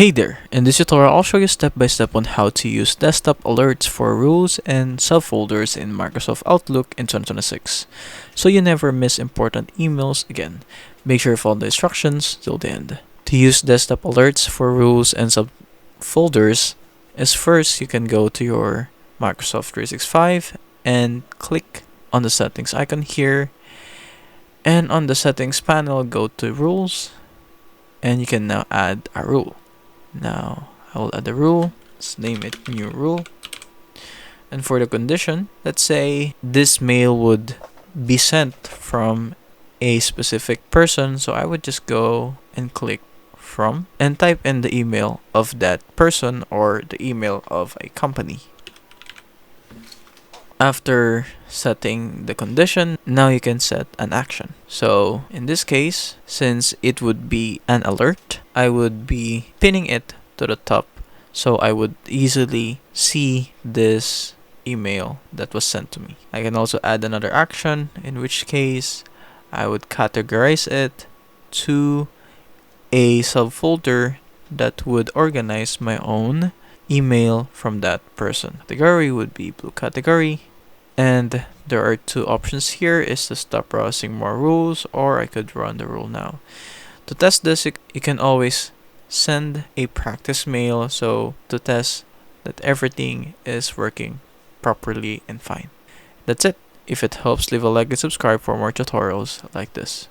Hey there! In this tutorial, I'll show you step by step on how to use desktop alerts for rules and subfolders in Microsoft Outlook in 2026, so you never miss important emails again. Make sure you follow the instructions till the end. To use desktop alerts for rules and subfolders is first you can go to your Microsoft 365 and click on the settings icon here, and on the settings panel go to rules, and you can now add a rule. Now I will add a rule. Let's name it new rule. And for the condition, let's say this mail would be sent from a specific person, so I would just go and click from and type in the email of that person or the email of a company. After setting the condition, now you can set an action. So in this case, since it would be an alert, I would be pinning it to the top so I would easily see this email that was sent to me. I can also add another action, in which case I would categorize it to a subfolder that would organize my own email from that person. Category would be blue category. And there are two options here, is to stop browsing more rules, or I could run the rule now. To test this, you can always send a practice mail so to test that everything is working properly and fine. That's it. If it helps, leave a like and subscribe for more tutorials like this.